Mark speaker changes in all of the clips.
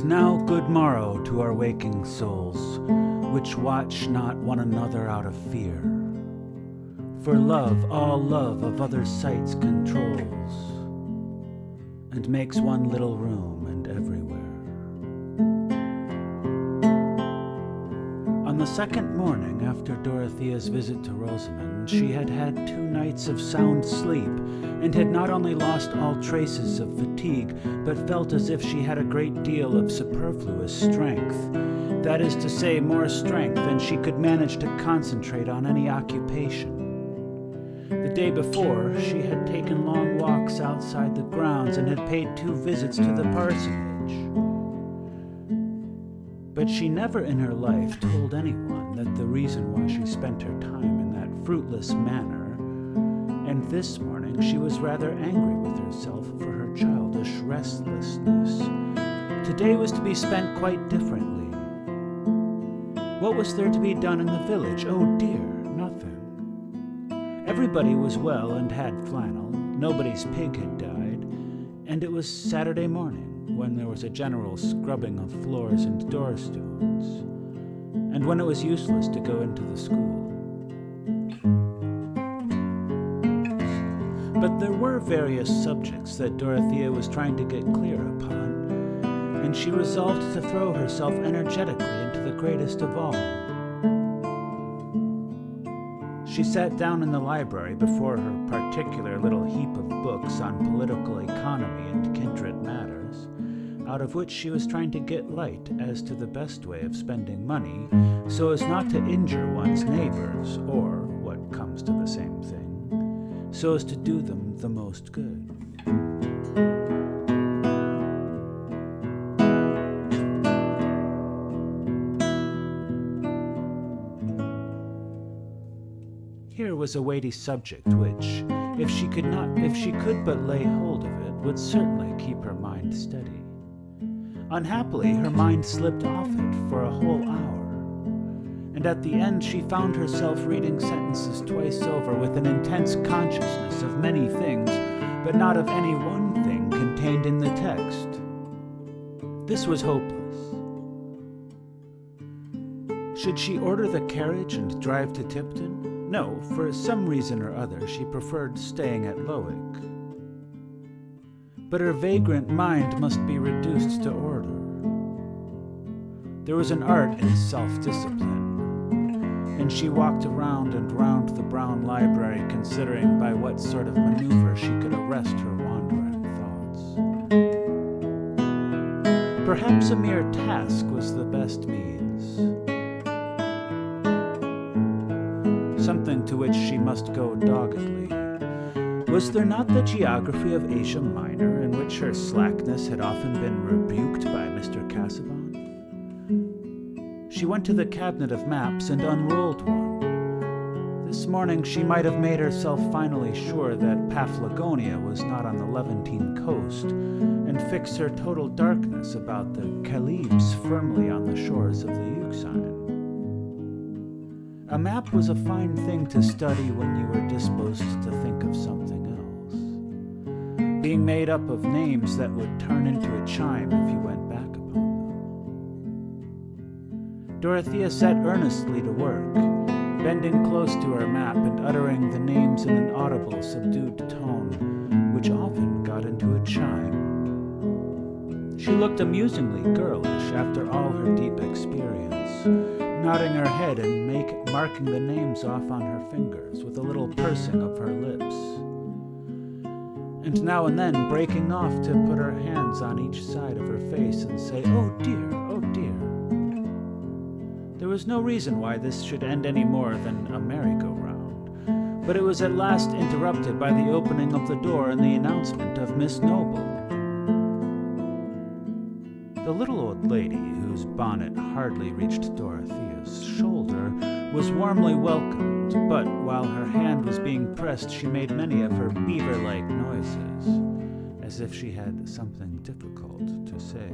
Speaker 1: And now good morrow to our waking souls, which watch not one another out of fear. For love all love of other sights controls, and makes one little room and everywhere. On the second morning after Dorothea's visit to Rosamond, she had had 2 nights of sound sleep, and had not only lost all traces of fatigue, but felt as if she had a great deal of superfluous strength. That is to say, more strength than she could manage to concentrate on any occupation. The day before, she had taken long walks outside the grounds and had paid 2 visits to the parsonage. But she never in her life told anyone that the reason why she spent her time in that fruitless manner, and this morning she was rather angry with herself for her childish restlessness. Today was to be spent quite differently. What was there to be done in the village? Oh dear, nothing. Everybody was well and had flannel, nobody's pig had died, and it was Saturday morning, when there was a general scrubbing of floors and door stones, and when it was useless to go into the school. But there were various subjects that Dorothea was trying to get clear upon, and she resolved to throw herself energetically into the greatest of all. She sat down in the library before her particular little heap of books on political economy and kindred matters, out of which she was trying to get light as to the best way of spending money, so as not to injure one's neighbors, or, what comes to the same thing, so as to do them the most good. Here was a weighty subject which, if she could but lay hold of it, would certainly keep her mind steady. Unhappily, her mind slipped off it for a whole hour, and at the end she found herself reading sentences twice over with an intense consciousness of many things, but not of any one thing contained in the text. This was hopeless. Should she order the carriage and drive to Tipton? No, for some reason or other she preferred staying at Lowick. But her vagrant mind must be reduced to order. There was an art in self-discipline, and she walked around and round the brown library considering by what sort of maneuver she could arrest her wandering thoughts. Perhaps a mere task was the best means. Something to which she must go doggedly. Was there not the geography of Asia Minor, in which her slackness had often been rebuked by Mr. Casaubon? She went to the cabinet of maps and unrolled one. This morning she might have made herself finally sure that Paphlagonia was not on the Levantine coast, and fixed her total darkness about the Chalybes firmly on the shores of the Euxine. A map was a fine thing to study when you were disposed to think of something else, being made up of names that would turn into a chime if you went back upon them. Dorothea set earnestly to work, bending close to her map and uttering the names in an audible, subdued tone, which often got into a chime. She looked amusingly girlish after all her deep experience, nodding her head and marking the names off on her fingers with a little pursing of her lips, and now and then breaking off to put her hands on each side of her face and say, "Oh dear, oh dear." There was no reason why this should end any more than a merry-go-round, but it was at last interrupted by the opening of the door and the announcement of Miss Noble. The little old lady, whose bonnet hardly reached Dorothea's shoulder, was warmly welcomed, but while her hand was being pressed, she made many of her beaver-like noises, as if she had something difficult to say.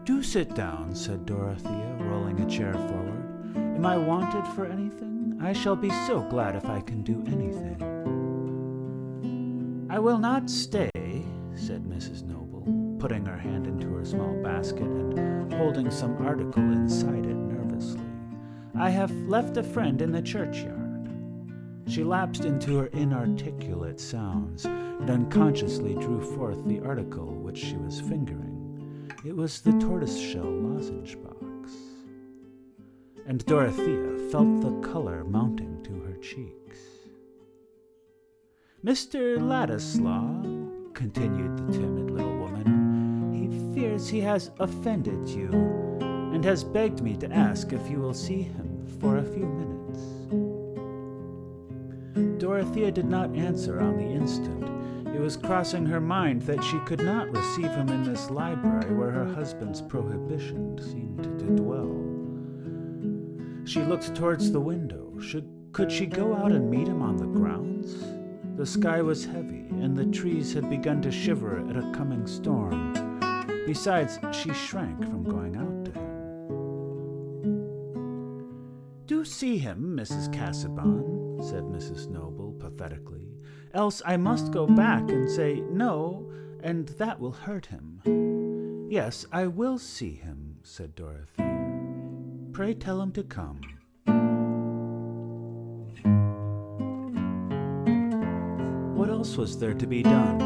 Speaker 1: "Do sit down," said Dorothea, rolling a chair forward. "Am I wanted for anything? I shall be so glad if I can do anything." "I will not stay," said Mrs. Noble, putting her hand into her small basket and holding some article inside it nervously. "I have left a friend in the churchyard." She lapsed into her inarticulate sounds and unconsciously drew forth the article which she was fingering. It was the tortoise-shell lozenge box. And Dorothea felt the color mounting to her cheeks. "Mr. Ladislaw," continued the timid little woman, "he fears he has offended you, and has begged me to ask if you will see him for a few minutes." Dorothea did not answer on the instant. It was crossing her mind that she could not receive him in this library where her husband's prohibition seemed to dwell. She looked towards the window. Could she go out and meet him on the grounds? The sky was heavy, and the trees had begun to shiver at a coming storm. Besides, she shrank from going out to him. "Do see him, Mrs. Casaubon," said Mrs. Noble pathetically. "Else I must go back and say no, and that will hurt him." "Yes, I will see him," said Dorothea. "Pray tell him to come." What else was there to be done?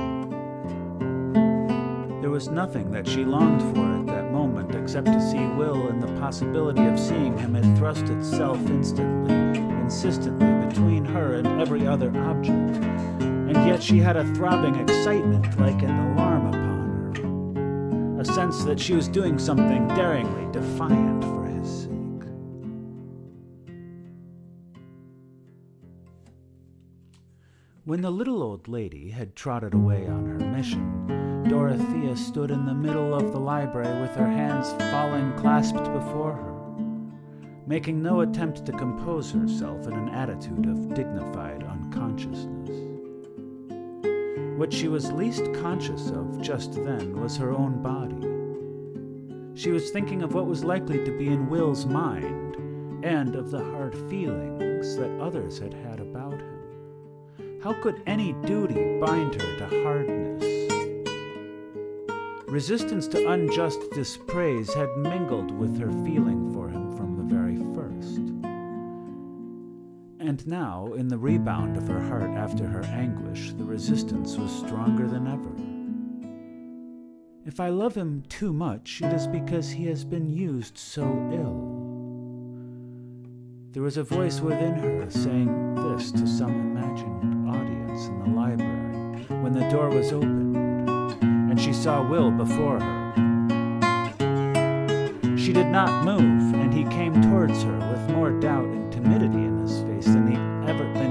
Speaker 1: There was nothing that she longed for at that moment except to see Will, and the possibility of seeing him had thrust itself insistently between her and every other object, and yet she had a throbbing excitement like an alarm upon her, a sense that she was doing something daringly defiant for his sake. When the little old lady had trotted away on her mission, Dorothea stood in the middle of the library with her hands falling clasped before her, making no attempt to compose herself in an attitude of dignified unconsciousness. What she was least conscious of just then was her own body. She was thinking of what was likely to be in Will's mind, and of the hard feelings that others had had about him. How could any duty bind her to hardness? Resistance to unjust dispraise had mingled with her feeling for him from the very first. And now, in the rebound of her heart after her anguish, the resistance was stronger than ever. "If I love him too much, it is because he has been used so ill." There was a voice within her saying this to some imagined audience in the library when the door was opened, and she saw Will before her. She did not move, and he came towards her with more doubt and timidity in his face than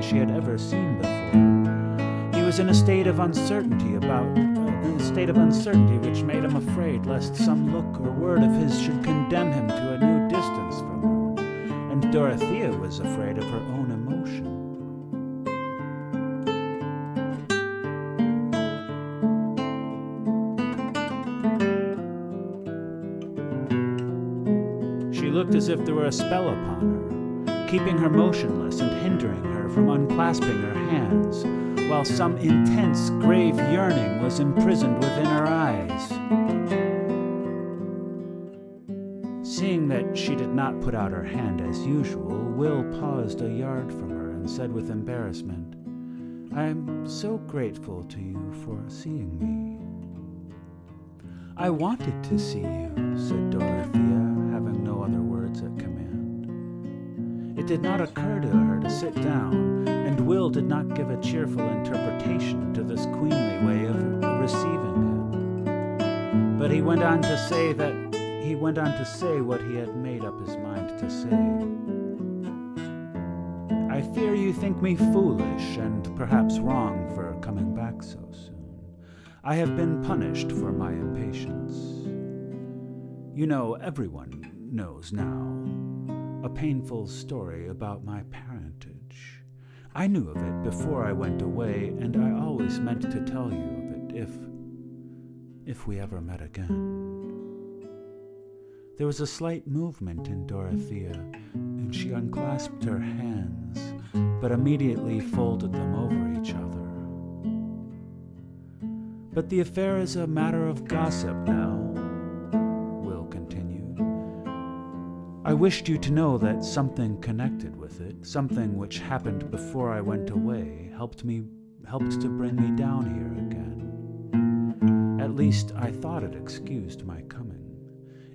Speaker 1: she had ever seen before. He was in a state of uncertainty which made him afraid lest some look or word of his should condemn him to a new distance from her, and Dorothea was afraid of her own emotion. She looked as if there were a spell upon her, keeping her motionless and hindering her from unclasping her hands, while some intense, grave yearning was imprisoned within her eyes. Seeing that she did not put out her hand as usual, Will paused a yard from her and said with embarrassment, "I am so grateful to you for seeing me." "I wanted to see you," said Dorothea, having no other words at command. It did not occur to her to sit down, and Will did not give a cheerful interpretation to this queenly way of receiving him. But he went on to say what he had made up his mind to say. "I fear you think me foolish and perhaps wrong for coming back so soon. I have been punished for my impatience. You know, everyone knows now. A painful story about my parentage. I knew of it before I went away, and I always meant to tell you of it if we ever met again." There was a slight movement in Dorothea, and she unclasped her hands, but immediately folded them over each other. But the affair is a matter of gossip now, Will continued. I wished you to know that something connected with it, something which happened before I went away, helped to bring me down here again. At least I thought it excused my coming.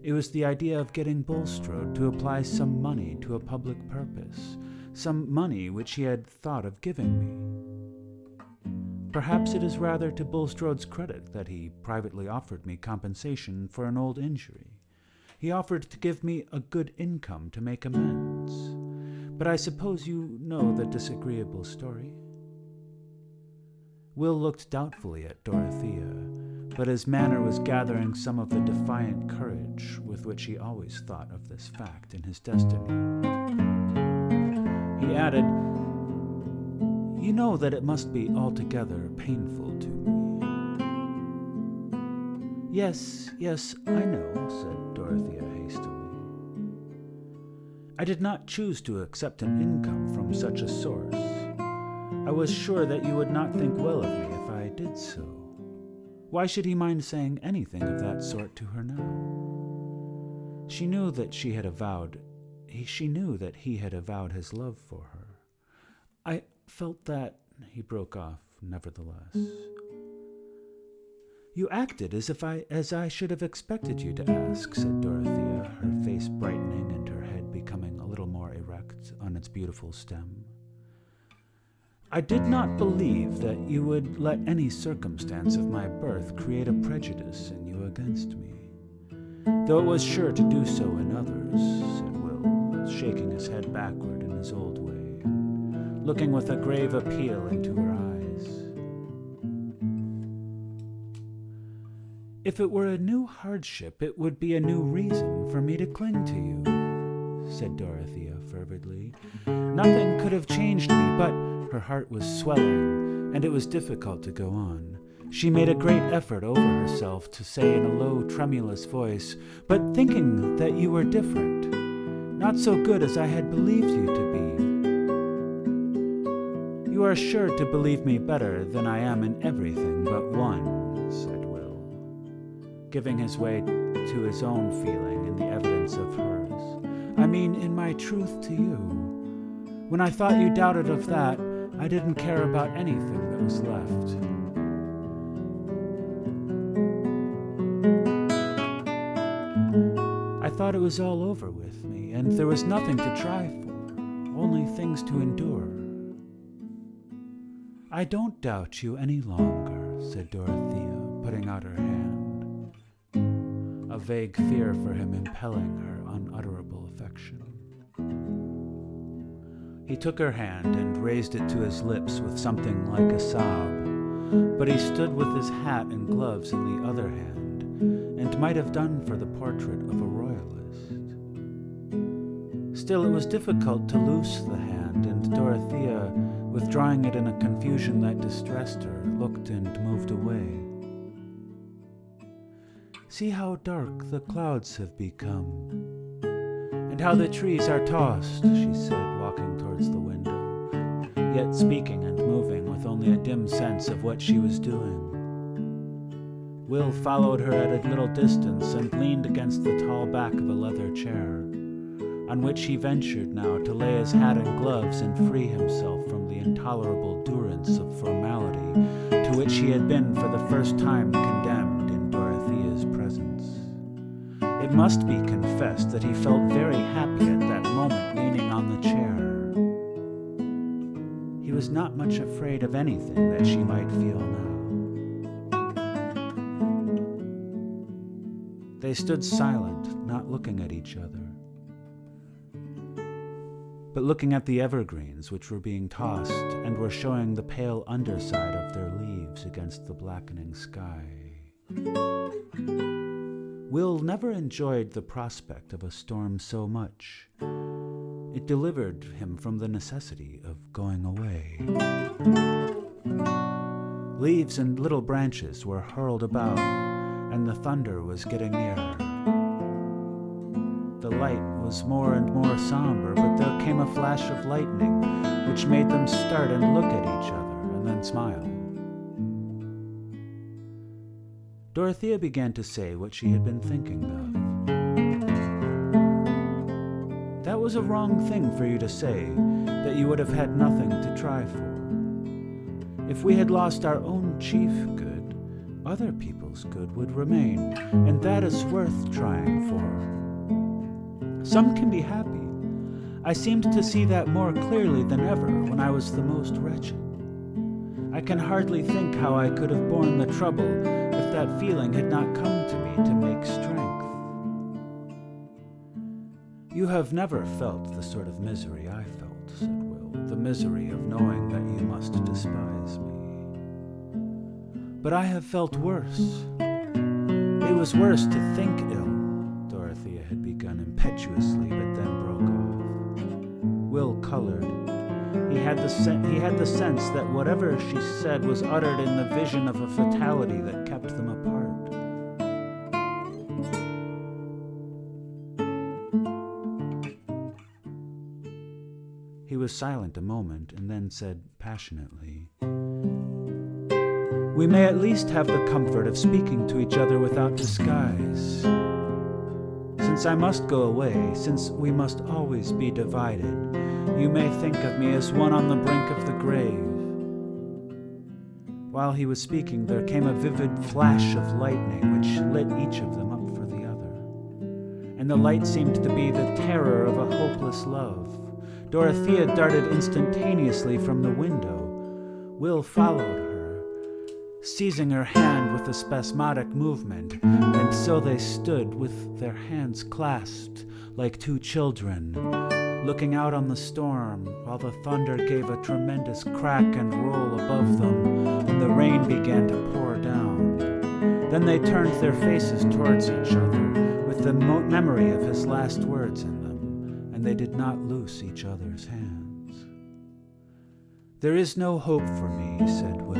Speaker 1: It was the idea of getting Bulstrode to apply some money to a public purpose, some money which he had thought of giving me. Perhaps it is rather to Bulstrode's credit that he privately offered me compensation for an old injury. He offered to give me a good income to make amends. But I suppose you know the disagreeable story? Will looked doubtfully at Dorothea, but his manner was gathering some of the defiant courage with which he always thought of this fact in his destiny. He added, You know that it must be altogether painful to me. Yes, I know, said Dorothea hastily. I did not choose to accept an income from such a source. I was sure that you would not think well of me if I did so. Why should he mind saying anything of that sort to her now? She knew that he had avowed his love for her. I felt that, he broke off, nevertheless. You acted as I should have expected you to ask, said Dorothea, her face brightening and her head becoming a little more erect on its beautiful stem. I did not believe that you would let any circumstance of my birth create a prejudice in you against me, though it was sure to do so in others, said Will, shaking his head backward in his old way, and looking with a grave appeal into her eyes. If it were a new hardship, it would be a new reason for me to cling to you, said Dorothea fervidly. Nothing could have changed me, but her heart was swelling, and it was difficult to go on. She made a great effort over herself to say in a low, tremulous voice, But thinking that you were different, not so good as I had believed you to be. You are sure to believe me better than I am in everything but one, said Will, giving his way to his own feeling in the evidence of hers. I mean, in my truth to you. When I thought you doubted of that, I didn't care about anything that was left. I thought it was all over with me, and there was nothing to try for, only things to endure. I don't doubt you any longer, said Dorothea, putting out her hand, a vague fear for him impelling her unutterable affection. He took her hand and raised it to his lips with something like a sob, but he stood with his hat and gloves in the other hand, and might have done for the portrait of a royalist. Still, it was difficult to loose the hand, and Dorothea, withdrawing it in a confusion that distressed her, looked and moved away. See how dark the clouds have become, and how the trees are tossed, she said, walking towards the window, yet speaking and moving with only a dim sense of what she was doing. Will followed her at a little distance and leaned against the tall back of a leather chair, on which he ventured now to lay his hat and gloves and free himself from the intolerable durance of formality to which he had been for the first time condemned in Dorothea's presence. It must be confessed that he felt very happy at that moment leaning on the chair. He was not much afraid of anything that she might feel now. They stood silent, not looking at each other, but looking at the evergreens which were being tossed and were showing the pale underside of their leaves against the blackening sky. Will never enjoyed the prospect of a storm so much. It delivered him from the necessity of going away. Leaves and little branches were hurled about, and the thunder was getting nearer. was more and more somber, but there came a flash of lightning, which made them start and look at each other, and then smile. Dorothea began to say what she had been thinking of. That was a wrong thing for you to say, that you would have had nothing to try for. If we had lost our own chief good, other people's good would remain, and that is worth trying for. Some can be happy. I seemed to see that more clearly than ever when I was the most wretched. I can hardly think how I could have borne the trouble if that feeling had not come to me to make strength. You have never felt the sort of misery I felt, said Will, the misery of knowing that you must despise me. But I have felt worse. It was worse to think ill, Dorothea had begun impetuously, but then broke off. Will colored. He had the sense that whatever she said was uttered in the vision of a fatality that kept them apart. He was silent a moment and then said passionately, "We may at least have the comfort of speaking to each other without disguise. Since I must go away, since we must always be divided, you may think of me as one on the brink of the grave." While he was speaking, there came a vivid flash of lightning which lit each of them up for the other. And the light seemed to be the terror of a hopeless love. Dorothea darted instantaneously from the window. Will followed her, seizing her hand with a spasmodic movement, and so they stood with their hands clasped like two children, looking out on the storm while the thunder gave a tremendous crack and roll above them, and the rain began to pour down. Then they turned their faces towards each other with the memory of his last words in them, and they did not loose each other's hands. "There is no hope for me," said Will,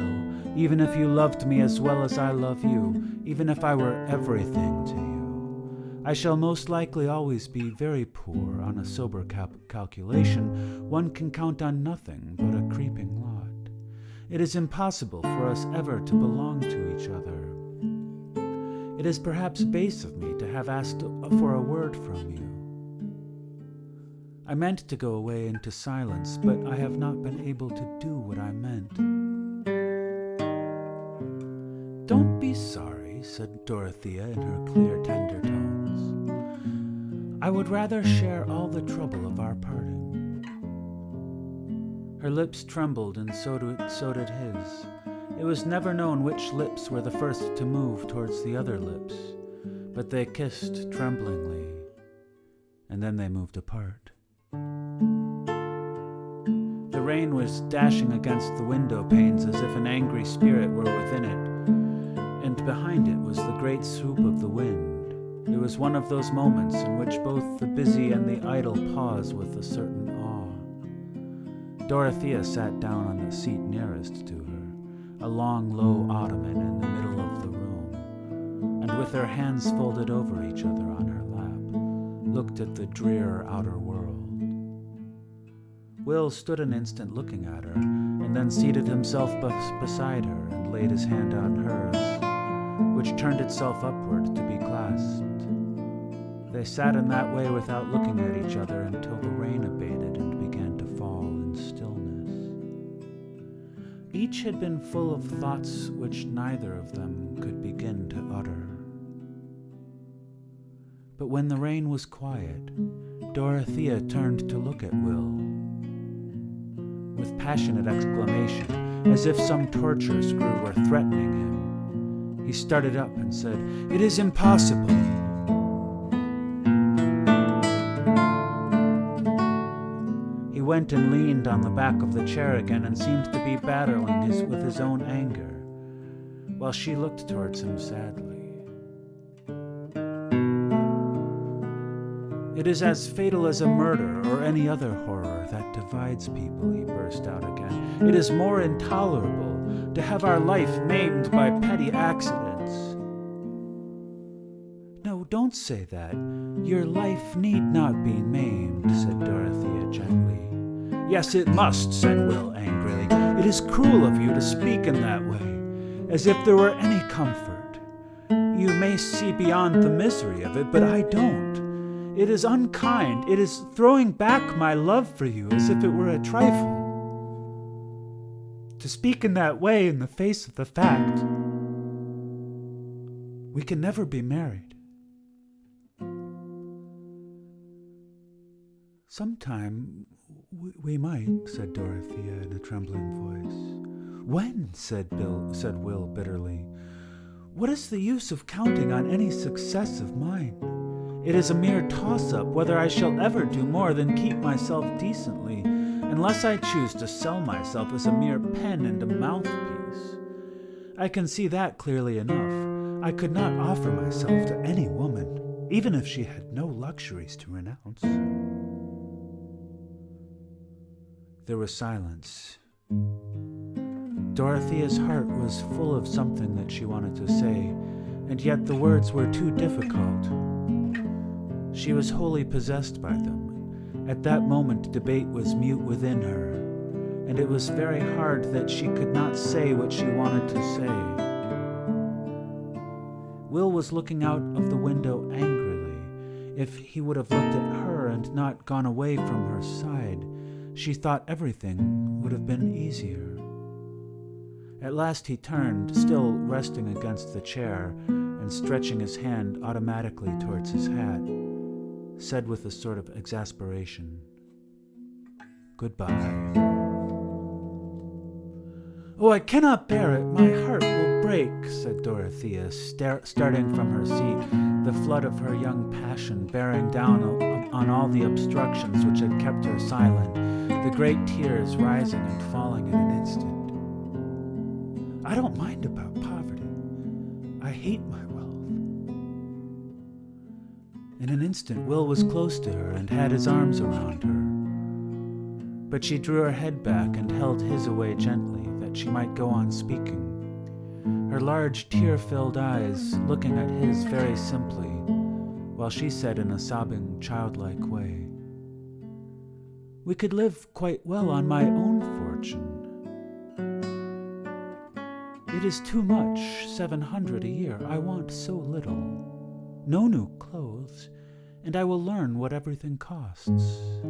Speaker 1: "even if you loved me as well as I love you, even if I were everything to you. I shall most likely always be very poor. On a sober calculation, one can count on nothing but a creeping lot. It is impossible for us ever to belong to each other. It is perhaps base of me to have asked for a word from you. I meant to go away into silence, but I have not been able to do what I meant." "Don't be sorry," said Dorothea in her clear, tender tones. "I would rather share all the trouble of our parting." Her lips trembled, and so did his. It was never known which lips were the first to move towards the other lips, but they kissed tremblingly, and then they moved apart. The rain was dashing against the window panes as if an angry spirit were within it, and behind it was the great swoop of the wind. It was one of those moments in which both the busy and the idle pause with a certain awe. Dorothea sat down on the seat nearest to her, a long, low ottoman in the middle of the room, and with her hands folded over each other on her lap, looked at the drear outer world. Will stood an instant looking at her, and then seated himself beside her and laid his hand on hers, which turned itself upward to be clasped. They sat in that way without looking at each other until the rain abated and began to fall in stillness. Each had been full of thoughts which neither of them could begin to utter. But when the rain was quiet, Dorothea turned to look at Will. With passionate exclamation, as if some torture screw were threatening him, he started up and said, "It is impossible." He went and leaned on the back of the chair again and seemed to be battling with his own anger, while she looked towards him sadly. "It is as fatal as a murder or any other horror that divides people," he burst out again. "It is more intolerable to have our life maimed by petty accidents." "No, don't don't say that. Your life need not be maimed, said Dorothea gently. Yes, it must, said Will angrily. It is cruel of you to speak in that way, as if there were any comfort. You may see beyond the misery of it, but I don't. It is unkind. It is throwing back my love for you as if it were a trifle. To speak in that way in the face of the fact we can never be married. Sometime we might, said Dorothea in a trembling voice. When? said Will bitterly. What is the use of counting on any success of mine? It is a mere toss-up whether I shall ever do more than keep myself decently, unless I choose to sell myself as a mere pen and a mouthpiece. I can see that clearly enough. I could not offer myself to any woman, even if she had no luxuries to renounce. There was silence. Dorothea's heart was full of something that she wanted to say, and yet the words were too difficult. She was wholly possessed by them. At that moment, debate was mute within her, and it was very hard that she could not say what she wanted to say. Will was looking out of the window angrily. If he would have looked at her and not gone away from her side, she thought everything would have been easier. At last he turned, still resting against the chair, and stretching his hand automatically towards his hat, said with a sort of exasperation, "Goodbye." "Oh, I cannot bear it. My heart will break," said Dorothea, starting from her seat, the flood of her young passion bearing down on all the obstructions which had kept her silent, the great tears rising and falling in an instant. "I don't mind about poverty. I hate my wealth." In an instant, Will was close to her and had his arms around her. But she drew her head back and held his away gently, that she might go on speaking, her large tear-filled eyes looking at his very simply, while she said in a sobbing, childlike way, "We could live quite well on my own fortune. It is too much, 700 a year. I want so little. No new clothes, and I will learn what everything costs."